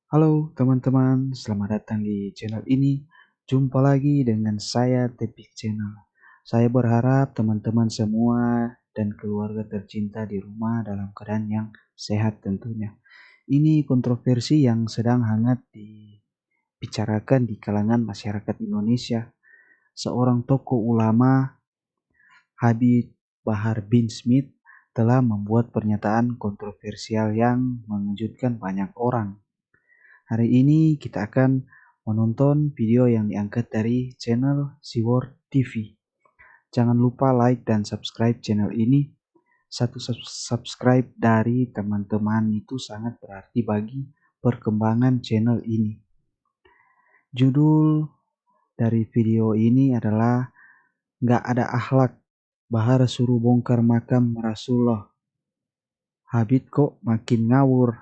Halo teman-teman, selamat datang di channel ini. Jumpa lagi dengan saya Tepik Channel. Saya berharap teman-teman semua dan keluarga tercinta di rumah dalam keadaan yang sehat tentunya. Ini kontroversi yang sedang hangat dibicarakan di kalangan masyarakat Indonesia. Seorang tokoh ulama, Habib Bahar bin Smith, telah membuat pernyataan kontroversial yang mengejutkan banyak orang. Hari ini kita akan menonton video yang diangkat dari channel Siwor TV. Jangan lupa like dan subscribe channel ini. Satu subscribe dari teman-teman itu sangat berarti bagi perkembangan channel ini. Judul dari video ini adalah "Nggak ada akhlak, Bahar suruh bongkar makam Rasulullah. Habib kok makin ngawur."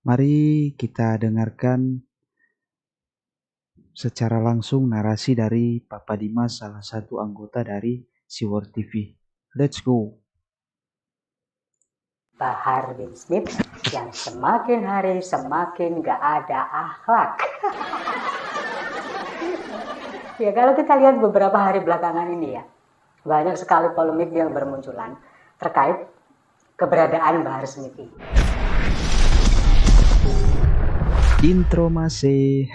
Mari kita dengarkan secara langsung narasi dari Papa Dimas, salah satu anggota dari Siwor TV. Let's go. Bahar bin Smith yang semakin hari semakin gak ada akhlak. Ya, kalau kita lihat beberapa hari belakangan ini ya, banyak sekali polemik yang bermunculan terkait keberadaan Bahar Smith ini. Intro masih.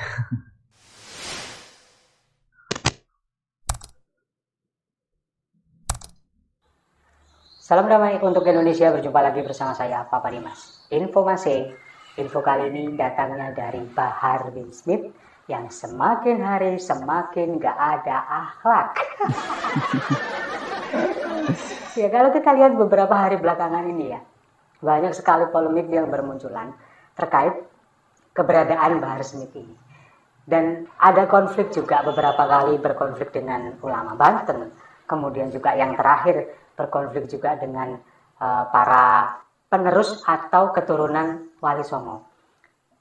Salam damai untuk Indonesia, berjumpa lagi bersama saya Papa Dimas. Info kali ini datangnya dari Bahar bin Smith yang semakin hari semakin gak ada akhlak. Ya, kalau kita lihat beberapa hari belakangan ini ya, banyak sekali polemik yang bermunculan terkait keberadaan Bahar Smith ini. Dan ada konflik juga, beberapa kali berkonflik dengan ulama Banten. Kemudian juga yang terakhir berkonflik juga dengan para penerus atau keturunan Wali Songo.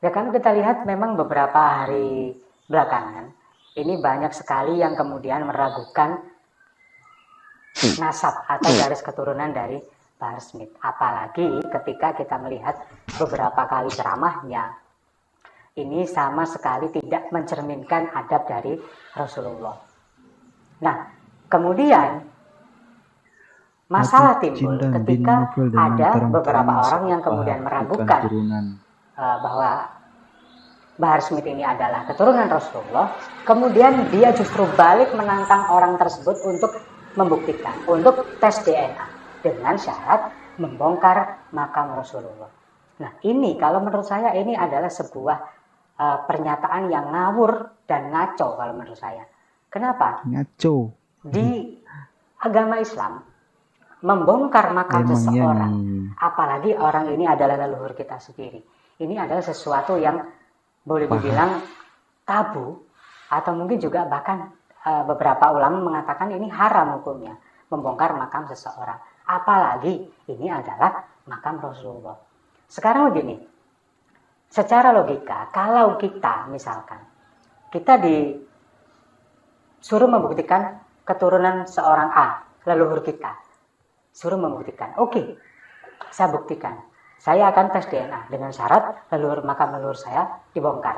Ya, kalau kita lihat memang beberapa hari belakangan ini banyak sekali yang kemudian meragukan nasab atau garis keturunan dari Bahar Smith. Apalagi ketika kita melihat beberapa kali ceramahnya, ini sama sekali tidak mencerminkan adab dari Rasulullah. Nah, kemudian masalah timbul ketika ada beberapa orang yang kemudian meragukan bahwa Bahar Smith ini adalah keturunan Rasulullah. Kemudian dia justru balik menantang orang tersebut untuk membuktikan, untuk tes DNA dengan syarat membongkar makam Rasulullah. Nah, ini kalau menurut saya ini adalah sebuah pernyataan yang ngawur dan ngaco kalau menurut saya. Kenapa? Ngaco. Di agama Islam, membongkar makam seseorang, apalagi orang ini adalah leluhur kita sendiri, ini adalah sesuatu yang boleh dibilang tabu, atau mungkin juga bahkan beberapa ulama mengatakan ini haram hukumnya, membongkar makam seseorang, apalagi ini adalah makam Rasulullah. Sekarang begini, secara logika, kalau kita misalkan kita disuruh membuktikan keturunan seorang A, leluhur kita, suruh membuktikan, oke, saya buktikan, saya akan tes DNA dengan syarat makam leluhur saya dibongkar.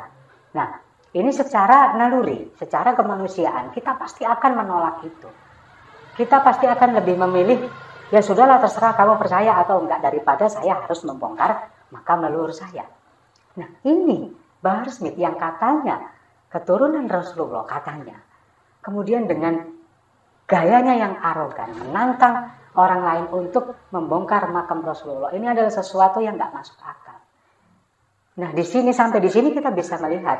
Nah, ini secara naluri, secara kemanusiaan, kita pasti akan menolak itu. Kita pasti akan lebih memilih, ya sudahlah terserah kamu percaya atau enggak, daripada saya harus membongkar makam leluhur saya. Nah, ini Bahar Smith yang katanya keturunan Rasulullah, katanya, kemudian dengan gayanya yang arogan menantang orang lain untuk membongkar makam Rasulullah, ini adalah sesuatu yang nggak masuk akal. Nah, di sini sampai di sini kita bisa melihat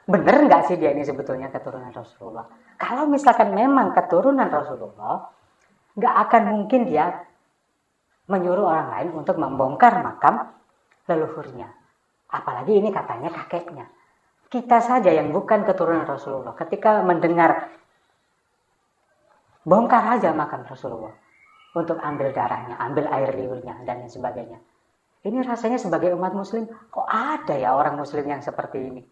benar nggak sih dia ini sebetulnya keturunan Rasulullah. Kalau misalkan memang keturunan Rasulullah, nggak akan mungkin dia menyuruh orang lain untuk membongkar makam leluhurnya. Apalagi ini katanya kakeknya. Kita saja yang bukan keturunan Rasulullah, ketika mendengar bongkar aja makam Rasulullah untuk ambil darahnya, ambil air liurnya, dan lain sebagainya. Ini rasanya sebagai umat muslim, kok ada ya orang muslim yang seperti ini?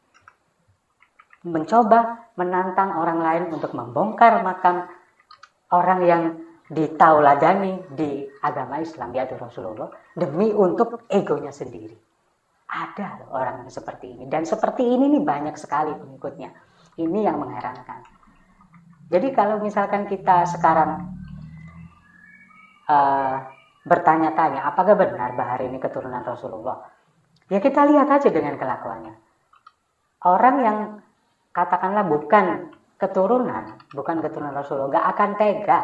Mencoba menantang orang lain untuk membongkar makam orang yang ditauladani di agama Islam, yaitu Rasulullah, demi untuk egonya sendiri. Ada loh orang yang seperti ini, dan seperti ini nih banyak sekali pengikutnya. Ini yang mengherankan. Jadi kalau misalkan kita sekarang bertanya-tanya apakah benar Bahar ini keturunan Rasulullah, ya kita lihat aja dengan kelakuannya. Orang yang katakanlah bukan keturunan Rasulullah gak akan tega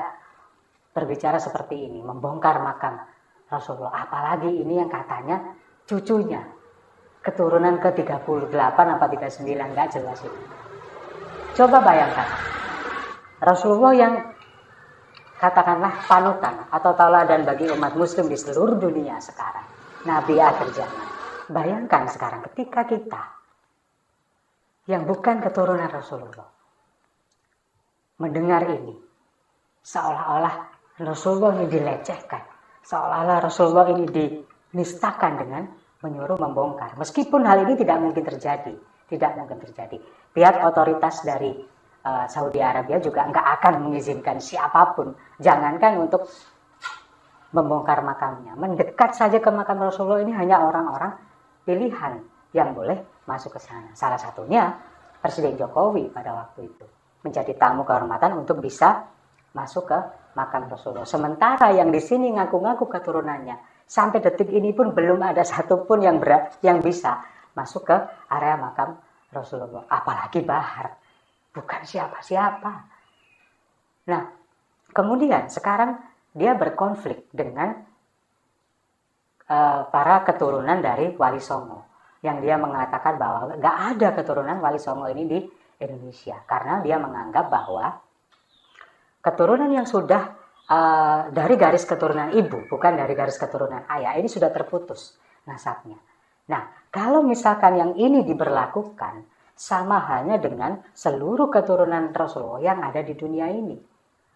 berbicara seperti ini, membongkar makam Rasulullah. Apalagi ini yang katanya cucunya, keturunan ke-38 apa 39, gak jelas itu. Coba bayangkan, Rasulullah yang katakanlah panutan atau tauladan bagi umat muslim di seluruh dunia sekarang, Nabi akhir zaman. Bayangkan sekarang ketika kita yang bukan keturunan Rasulullah mendengar ini, seolah-olah Rasulullah ini dilecehkan, seolah-olah Rasulullah ini dinistakan dengan menyuruh membongkar. Meskipun hal ini tidak mungkin terjadi. Pihak otoritas dari Saudi Arabia juga nggak akan mengizinkan siapapun, jangankan untuk membongkar makamnya. Mendekat saja ke makam Rasulullah ini hanya orang-orang pilihan yang boleh masuk ke sana. Salah satunya Presiden Jokowi pada waktu itu menjadi tamu kehormatan untuk bisa masuk ke makam Rasulullah. Sementara yang di sini ngaku-ngaku keturunannya, sampai detik ini pun belum ada satupun yang bisa masuk ke area makam Rasulullah. Apalagi Bahar, bukan siapa-siapa. Nah, kemudian sekarang dia berkonflik dengan para keturunan dari Wali Songo, yang dia mengatakan bahwa nggak ada keturunan Wali Songo ini di Indonesia, karena dia menganggap bahwa keturunan yang sudah dari garis keturunan ibu, bukan dari garis keturunan ayah, ini sudah terputus nasabnya. Nah, kalau misalkan yang ini diberlakukan, sama halnya dengan seluruh keturunan Rasulullah yang ada di dunia ini.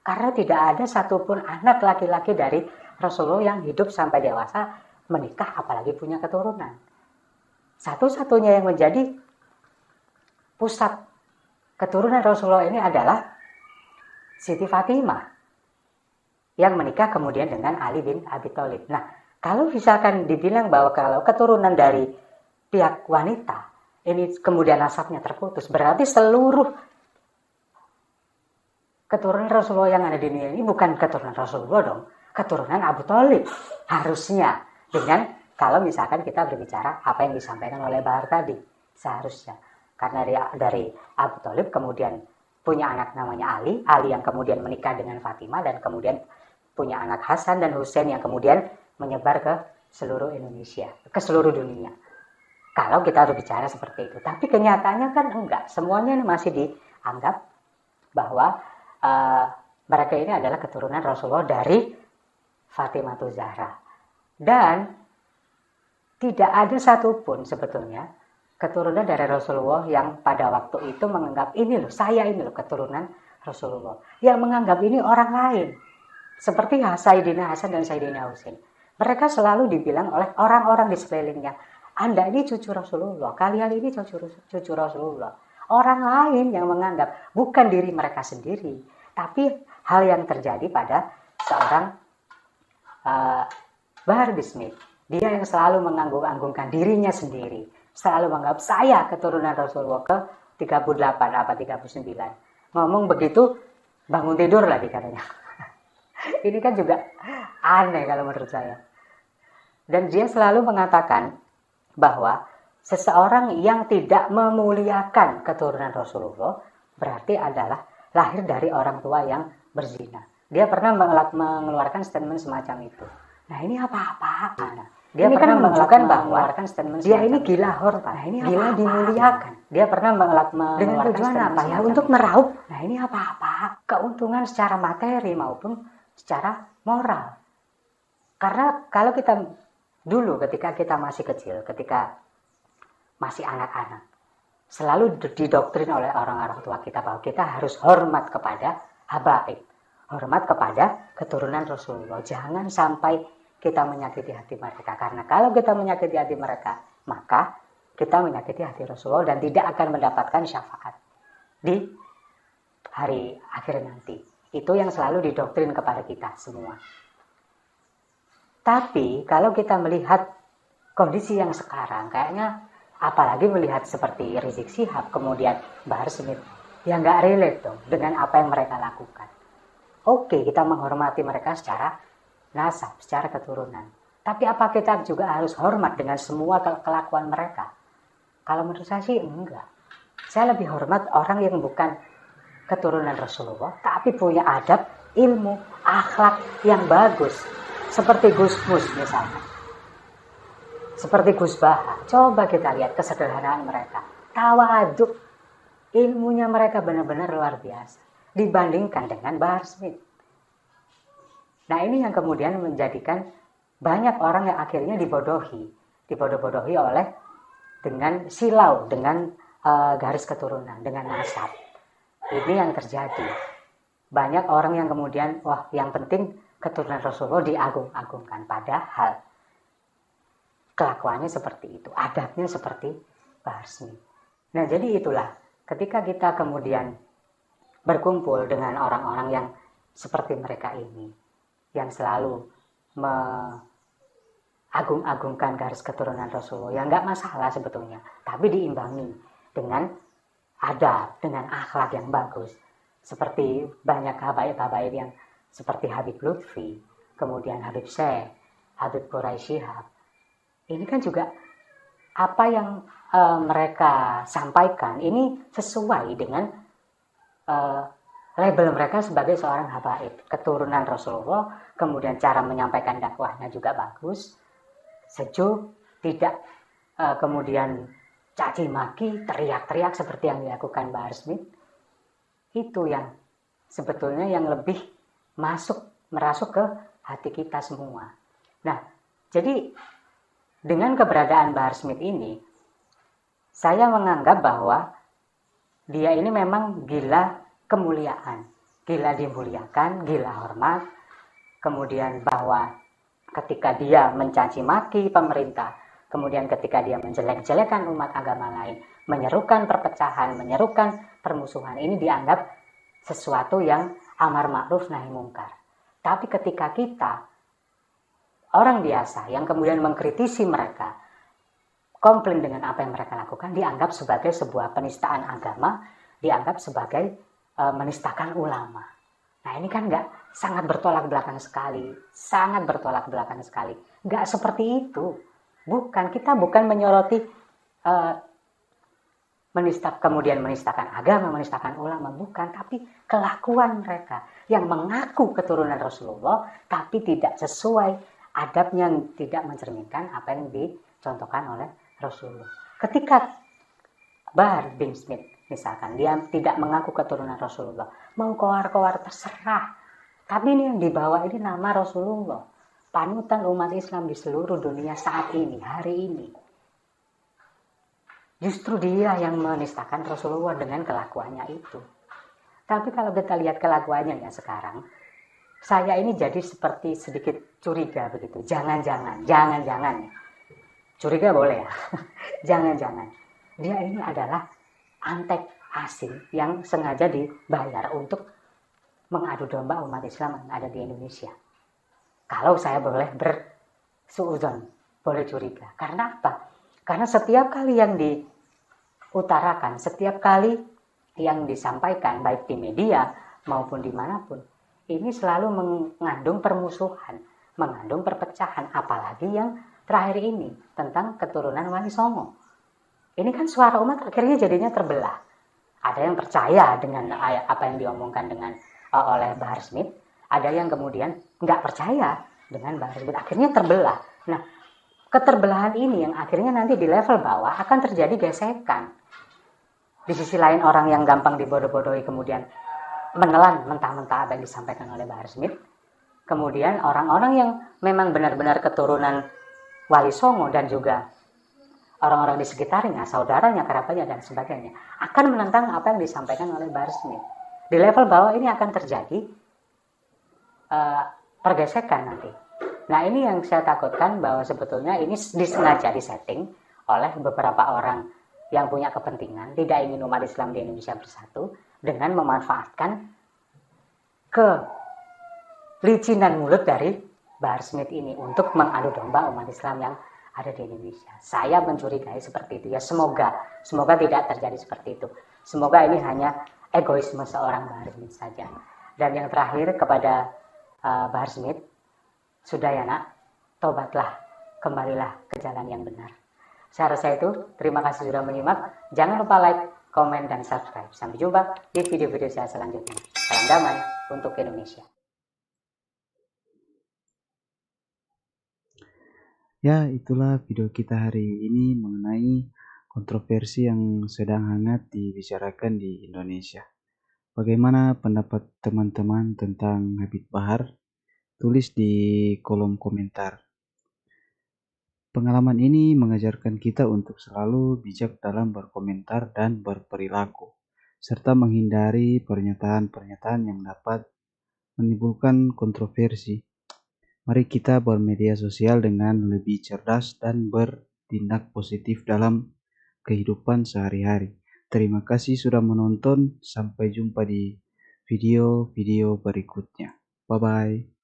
Karena tidak ada satupun anak laki-laki dari Rasulullah yang hidup sampai dewasa menikah, apalagi punya keturunan. Satu-satunya yang menjadi pusat keturunan Rasulullah ini adalah Siti Fatimah, yang menikah kemudian dengan Ali bin Abi Thalib. Nah, kalau misalkan dibilang bahwa kalau keturunan dari pihak wanita ini kemudian nasabnya terputus, berarti seluruh keturunan Rasulullah yang ada di dunia ini bukan keturunan Rasulullah dong, keturunan Abu Thalib harusnya. Dengan kalau misalkan kita berbicara apa yang disampaikan oleh Bahar tadi, seharusnya karena dari Abu Thalib kemudian punya anak namanya Ali yang kemudian menikah dengan Fatimah, dan kemudian punya anak Hasan dan Husain yang kemudian menyebar ke seluruh Indonesia, ke seluruh dunia. Kalau kita berbicara seperti itu, tapi kenyataannya kan enggak. Semuanya masih dianggap bahwa mereka ini adalah keturunan Rasulullah dari Fatimah Zahra. Dan tidak ada satupun sebetulnya keturunan dari Rasulullah yang pada waktu itu menganggap ini loh, saya ini loh keturunan Rasulullah. Yang menganggap ini orang lain. Seperti Sayyidina Hasan dan Sayyidina Husain. Mereka selalu dibilang oleh orang-orang di sekelilingnya, Anda ini cucu Rasulullah, kalian ini cucu Rasulullah. Orang lain yang menganggap, bukan diri mereka sendiri, tapi hal yang terjadi pada seorang Bahar Bismil. Dia yang selalu menganggung-anggungkan dirinya sendiri, selalu menganggap saya keturunan Rasulullah ke-38 apa 39. Ngomong begitu, bangun tidur lagi katanya. Ini kan juga aneh kalau menurut saya. Dan dia selalu mengatakan bahwa seseorang yang tidak memuliakan keturunan Rasulullah berarti adalah lahir dari orang tua yang berzina. Dia pernah mengeluarkan statement semacam itu. Nah, ini apa-apa? Dia ini pernah menunjukkan bahwa dia ini gila hormat. Nah, ini gila dimuliakan. Dia pernah mengeluarkan dengan tujuan apa ya? Untuk meraup. Nah, ini apa-apa? Keuntungan secara materi maupun secara moral. Karena kalau kita dulu ketika kita masih kecil, ketika masih anak-anak, selalu didoktrin oleh orang-orang tua kita bahwa kita harus hormat kepada habaib, hormat kepada keturunan Rasulullah. Jangan sampai kita menyakiti hati mereka, karena kalau kita menyakiti hati mereka, maka kita menyakiti hati Rasulullah dan tidak akan mendapatkan syafaat di hari akhir nanti. Itu yang selalu didoktrin kepada kita semua. Tapi kalau kita melihat kondisi yang sekarang, kayaknya apalagi melihat seperti Rizik Syihab, kemudian Bahar Smith, ya nggak relate dong dengan apa yang mereka lakukan. Oke, kita menghormati mereka secara nasab, secara keturunan. Tapi apa kita juga harus hormat dengan semua kelakuan mereka? Kalau menurut saya sih enggak. Saya lebih hormat orang yang bukan keturunan Rasulullah, tapi punya adab, ilmu, akhlak yang bagus. Seperti Gus Mus misalnya. Seperti Gus Baha. Coba kita lihat kesederhanaan mereka. Tawaduk. Ilmunya mereka benar-benar luar biasa. Dibandingkan dengan Bahar Smith. Nah ini yang kemudian menjadikan banyak orang yang akhirnya dibodohi. Dibodoh-bodohi oleh dengan silau, dengan garis keturunan, dengan nasab. Ini yang terjadi. Banyak orang yang kemudian, wah yang penting keturunan Rasulullah diagung-agungkan. Padahal kelakuannya seperti itu, adabnya seperti Bahar Smith. Nah jadi itulah, ketika kita kemudian berkumpul dengan orang-orang yang seperti mereka ini, yang selalu mengagung-agungkan garis keturunan Rasulullah, ya nggak masalah sebetulnya, tapi diimbangi dengan adab, dengan akhlak yang bagus. Seperti banyak habaib-habaib yang seperti Habib Lutfi, kemudian Habib Syekh, Habib Quraisy Shihab. Ini kan juga apa yang mereka sampaikan ini sesuai dengan label mereka sebagai seorang habaib, keturunan Rasulullah, kemudian cara menyampaikan dakwahnya juga bagus, sejuk, tidak kemudian caci maki, teriak-teriak seperti yang dilakukan Bahar Smith. Itu yang sebetulnya yang lebih merasuk ke hati kita semua. Nah, jadi dengan keberadaan Bahar Smith ini, saya menganggap bahwa dia ini memang gila kemuliaan, gila dimuliakan, gila hormat, kemudian bahwa ketika dia mencaci maki pemerintah, kemudian ketika dia menjelek-jelekan umat agama lain, menyerukan perpecahan, menyerukan permusuhan, ini dianggap sesuatu yang amar ma'ruf nahi mungkar. Tapi ketika kita orang biasa yang kemudian mengkritisi mereka, komplain dengan apa yang mereka lakukan, dianggap sebagai sebuah penistaan agama, dianggap sebagai menistakan ulama. Nah ini kan sangat bertolak belakang sekali, sangat bertolak belakang sekali. Nggak seperti itu. Kita bukan menyoroti kemudian menistakan agama, menistakan ulama, bukan, tapi kelakuan mereka yang mengaku keturunan Rasulullah tapi tidak sesuai adabnya, tidak mencerminkan apa yang dicontohkan oleh Rasulullah. Ketika Bahar bin Smith misalkan dia tidak mengaku keturunan Rasulullah, mau koar-koar terserah, tapi ini yang dibawa ini nama Rasulullah, panutan umat Islam di seluruh dunia saat ini, hari ini. Justru dia yang menistakan Rasulullah dengan kelakuannya itu. Tapi kalau kita lihat kelakuannya ya sekarang, saya ini jadi seperti sedikit curiga begitu. Jangan-jangan. Curiga boleh ya. Jangan-jangan. Dia ini adalah antek asing yang sengaja dibayar untuk mengadu domba umat Islam yang ada di Indonesia. Kalau saya boleh bersuudzon, boleh curiga. Karena apa? Karena setiap kali yang diutarakan, setiap kali yang disampaikan, baik di media maupun dimanapun, ini selalu mengandung permusuhan, mengandung perpecahan, apalagi yang terakhir ini, tentang keturunan Wali Songo. Ini kan suara umat akhirnya jadinya terbelah. Ada yang percaya dengan apa yang diomongkan oleh Bahar Smith, ada yang kemudian nggak percaya dengan Bahar Smith, akhirnya terbelah. Nah, keterbelahan ini yang akhirnya nanti di level bawah akan terjadi gesekan. Di sisi lain orang yang gampang dibodoh-bodohi kemudian menelan mentah-mentah apa yang disampaikan oleh Bahar Smith. Kemudian orang-orang yang memang benar-benar keturunan Wali Songo dan juga orang-orang di sekitarnya, saudaranya, kerabatnya dan sebagainya akan menentang apa yang disampaikan oleh Bahar Smith. Di level bawah ini akan terjadi pergesekan nanti. Nah ini yang saya takutkan, bahwa sebetulnya ini disengaja disetting oleh beberapa orang yang punya kepentingan, tidak ingin umat Islam di Indonesia bersatu, dengan memanfaatkan kelicinan mulut dari Bahar Smith ini untuk mengadu domba umat Islam yang ada di Indonesia. Saya mencurigai seperti itu ya. Semoga tidak terjadi seperti itu. Semoga ini hanya egoisme seorang Bahar Smith saja. Dan yang terakhir kepada Bahar Smith, sudah ya nak, tobatlah, kembalilah ke jalan yang benar. Saya rasa itu. Terima kasih sudah menyimak. Jangan lupa like, komen, dan subscribe. Sampai jumpa di video-video saya selanjutnya. Salam damai untuk Indonesia. Ya, itulah video kita hari ini mengenai kontroversi yang sedang hangat dibicarakan di Indonesia. Bagaimana pendapat teman-teman tentang Habib Bahar? Tulis di kolom komentar. Pengalaman ini mengajarkan kita untuk selalu bijak dalam berkomentar dan berperilaku, serta menghindari pernyataan-pernyataan yang dapat menimbulkan kontroversi. Mari kita bermedia sosial dengan lebih cerdas dan bertindak positif dalam kehidupan sehari-hari. Terima kasih sudah menonton. Sampai jumpa di video-video berikutnya. Bye-bye.